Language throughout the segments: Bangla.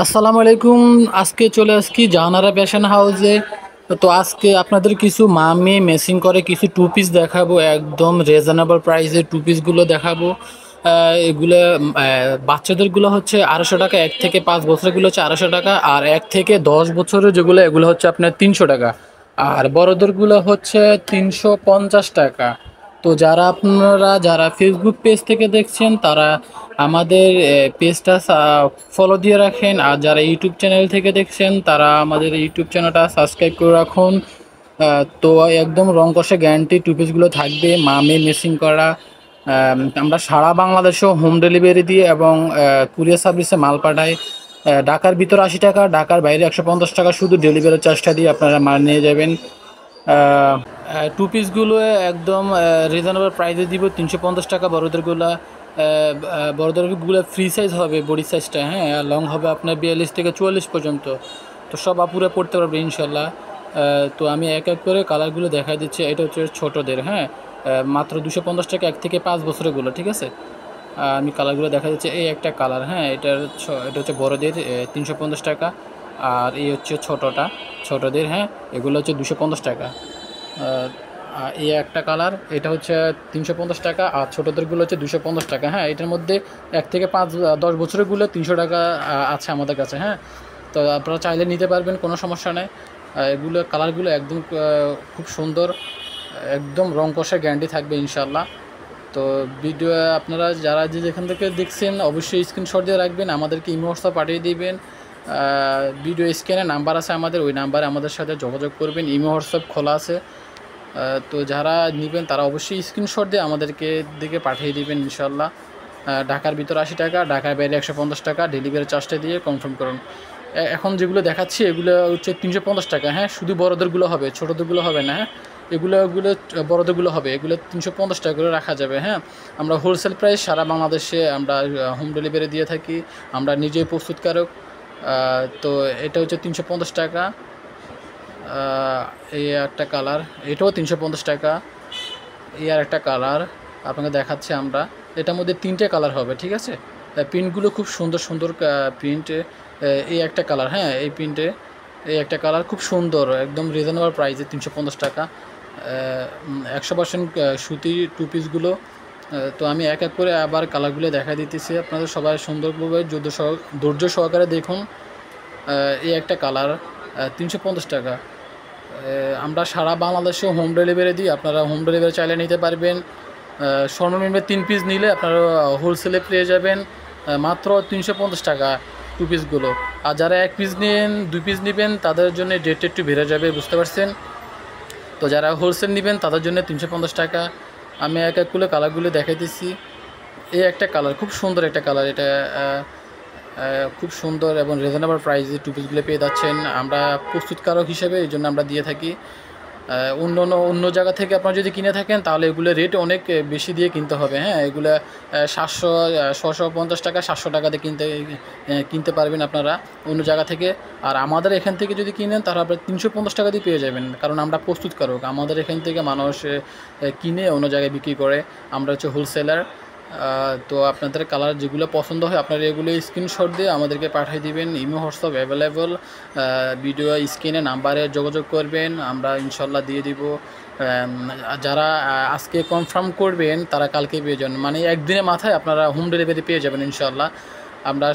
আসসালামু আলাইকুম। আজকে চলে আসছি জাহানারা ফ্যাশন হাউসে। তো আজকে আপনাদের কিছু মামি মেসিং করে কিছু টু পিস দেখাবো, একদম রিজনেবল প্রাইসে টু পিসগুলো দেখাবো। এগুলো বাচ্চাদেরগুলো হচ্ছে 250 টাকা, 1 থেকে 5 বছরেরগুলো হচ্ছে 250 টাকা, আর 1 থেকে 10 বছরের যেগুলো এগুলো হচ্ছে আপনার 300 টাকা, আর বড়দেরগুলো হচ্ছে 350 টাকা। তো যারা ফেসবুক পেজ থেকে দেখছেন তারা আমাদের পেজটা ফলো দিয়ে রাখেন, আর যারা ইউটিউব চ্যানেল থেকে দেখছেন তারা আমাদের ইউটিউব চ্যানেলটা সাবস্ক্রাইব করে রাখুন। তো একদম রং কষে গ্যারান্টি টু পিসগুলো থাকবে, মামে মেসিং করা। আমরা সারা বাংলাদেশেও হোম ডেলিভারি দিয়ে এবং কুরিয়ার সার্ভিসে মাল পাঠাই। ঢাকার ভিতরে 80 টাকা, ঢাকার বাইরে 150 টাকা, শুধু ডেলিভারি চার্জটা দিয়ে আপনারা মাল নিয়ে যাবেন। টু পিসগুলো একদম রিজনেবল প্রাইসে দিব, 350 টাকা। বড়দেরগুলো ফ্রি সাইজ হবে, বডি সাইজটা, হ্যাঁ, আর লং হবে আপনার 42 থেকে 44 পর্যন্ত। তো সব আপুরা পড়তে পারবে ইনশাল্লাহ। তো আমি এক এক করে কালারগুলো দেখা দিচ্ছি। এটা হচ্ছে ছোটোদের, হ্যাঁ, মাত্র 250 টাকা, 1 থেকে 5 বছরেরগুলো, ঠিক আছে। আমি কালারগুলো দেখা যাচ্ছে, এই একটা কালার, হ্যাঁ, এটা হচ্ছে বড়দের 350 টাকা, আর এই হচ্ছে ছোটোদের, হ্যাঁ, এগুলো হচ্ছে 250 টাকা। এই একটা কালার, এটা হচ্ছে 350 টাকা, আর ছোটোদেরগুলো হচ্ছে 250 টাকা। হ্যাঁ, এটার মধ্যে 1 থেকে 10 বছরেরগুলো 300 টাকা আছে আমাদের কাছে, হ্যাঁ। তো আপনারা চাইলে নিতে পারবেন, কোনো সমস্যা নেই। এগুলো কালারগুলো একদম খুব সুন্দর, একদম রং কষার গ্যারান্টি থাকবে ইনশাল্লাহ। তো ভিডিও আপনারা যারা যেখান থেকে দেখছেন অবশ্যই স্ক্রিনশট দিয়ে রাখবেন, আমাদেরকে ইমো হোয়াটসঅ্যাপ পাঠিয়ে দিবেন। ভিডিও স্ক্রিনে নাম্বার আছে আমাদের, ওই নাম্বারে আমাদের সাথে যোগাযোগ করবেন, ইমো হোয়াটসঅ্যাপ খোলা আছে। তো যারা নেবেন তারা অবশ্যই স্ক্রিনশট দিয়ে আমাদেরকে দিকে পাঠিয়ে দিবেন ইনশাল্লাহ। ঢাকার ভিতরে 80 টাকা, ঢাকার বাইরে 150 টাকা, ডেলিভারি চার্জটা দিয়ে কনফার্ম করুন। এখন যেগুলো দেখাচ্ছি এগুলো হচ্ছে 350 টাকা, হ্যাঁ, শুধু বড়দেরগুলো হবে, ছোটোদেরগুলো হবে না, হ্যাঁ। এগুলো বড়দেরগুলো হবে, এগুলো 350 টাকা করে রাখা যাবে, হ্যাঁ। আমরা হোলসেল প্রাইস সারা বাংলাদেশে আমরা হোম ডেলিভারি দিয়ে থাকি, আমরা নিজেই প্রস্তুতকারক। তো এটা হচ্ছে 350 টাকা। এই একটা কালার, এটাও 350 টাকা। এই আর একটা কালার আপনাকে দেখাচ্ছি আমরা, এটার মধ্যে 3টে কালার হবে, ঠিক আছে। প্রিন্টগুলো খুব সুন্দর সুন্দর প্রিন্ট। এই একটা কালার, হ্যাঁ, এই প্রিন্টে এই একটা কালার খুব সুন্দর, একদম রিজনেবল প্রাইসে 350 টাকা। 100% সুতি টু পিসগুলো। তো আমি এক এক করে আবার কালারগুলো দেখা দিতেছি, আপনাদের সবাই সুন্দরভাবে ধৈর্য সহকারে দেখুন। এই একটা কালার 350 টাকা। আমরা সারা বাংলাদেশে হোম ডেলিভারি দিই, আপনারা হোম ডেলিভারি চাইলে নিতে পারবেন। সর্বনিম্ন 3 পিস নিলে আপনারা হোলসেলে পেয়ে যাবেন মাত্র 350 টাকা টু পিসগুলো। আর যারা 1 পিস নেন, 2 পিস নেবেন তাদের জন্য রেটটা একটু বেড়ে যাবে, বুঝতে পারছেন। তো যারা হোলসেল নেবেন তাদের জন্য 350 টাকা। আমি এক এক করে কালারগুলো দেখাইতেছি। এই একটা কালার খুব সুন্দর একটা কালার, এটা খুব সুন্দর এবং রিজনেবল প্রাইসে টু পিসগুলো পেয়ে যাচ্ছেন। আমরা প্রস্তুতকারক হিসেবে এই জন্য আমরা দিয়ে থাকি। অন্য জায়গা থেকে আপনারা যদি কিনে থাকেন তাহলে এগুলো রেট অনেক বেশি দিয়ে কিনতে হবে, হ্যাঁ। এগুলো 650 টাকা, 700 টাকাতে কিনতে পারবেন আপনারা অন্য জায়গা থেকে। আর আমাদের এখান থেকে যদি কিনেন তাহলে আপনারা 350 টাকা দিয়ে পেয়ে যাবেন, কারণ আমরা প্রস্তুতকারক। আমাদের এখান থেকে মানুষ কিনে অন্য জায়গায় বিক্রি করে, আমরা হচ্ছে হোলসেলার। তো আপনাদের কালার যেগুলো পছন্দ হয় আপনারা এগুলো স্ক্রিনশট দিয়ে আমাদেরকে পাঠিয়ে দিবেন, ইমো হোয়াটসঅ্যাপ অ্যাভেলেবল। ভিডিও স্ক্রিনে নাম্বারে যোগাযোগ করবেন, আমরা ইনশাল্লাহ দিয়ে দিব। যারা আজকে কনফার্ম করবেন তারা কালকে পেয়ে যাবেন, মানে একদিনের মাথায় আপনারা হোম ডেলিভারি পেয়ে যাবেন ইনশাল্লাহ। আমরা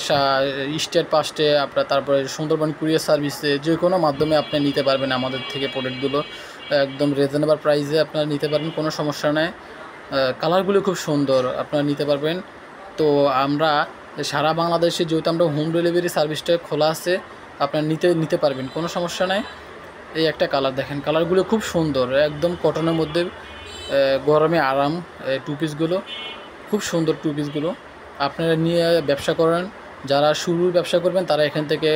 স্টেট পাস্টে আপনার, তারপরে সুন্দরবন কুরিয়ার সার্ভিসে, যে কোনো মাধ্যমে আপনি নিতে পারবেন আমাদের থেকে প্রোডাক্টগুলো। একদম রিজনেবল প্রাইসে আপনারা নিতে পারবেন, কোনো সমস্যা নেই। কালারগুলো খুব সুন্দর, আপনারা নিতে পারবেন। তো আমরা সারা বাংলাদেশে যেহেতু আমরা হোম ডেলিভারি সার্ভিসটা খোলা আছে, আপনারা নিতে পারবেন, কোনো সমস্যা নাই। এই একটা কালার দেখেন, কালারগুলো খুব সুন্দর, একদম কটনের মধ্যে, গরমে আরাম। টু পিসগুলো খুব সুন্দর, টু পিসগুলো আপনারা নিয়ে ব্যবসা করেন। যারা শুরুর ব্যবসা করবেন তারা এখান থেকে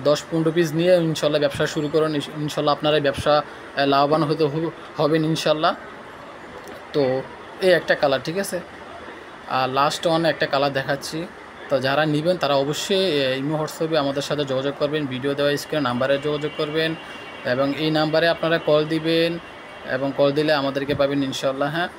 10-15 পিস নিয়ে ইনশাল্লাহ ব্যবসা শুরু করেন, ইনশাল্লাহ আপনারা ব্যবসা লাভবান হবেন ইনশাল্লাহ। তো এই একটা কালার, ঠিক আছে। আর লাস্ট ওয়ান একটা কালার দেখাচ্ছি। তো যারা নেবেন তারা অবশ্যই ইমো হোয়াটসঅ্যাপে আমাদের সাথে যোগাযোগ করবেন, ভিডিও দেওয়া স্ক্রিনে নাম্বারে যোগাযোগ করবেন, এবং এই নাম্বারে আপনারা কল দিবেন, এবং কল দিলে আমাদেরকে পাবেন ইনশাল্লাহ, হ্যাঁ।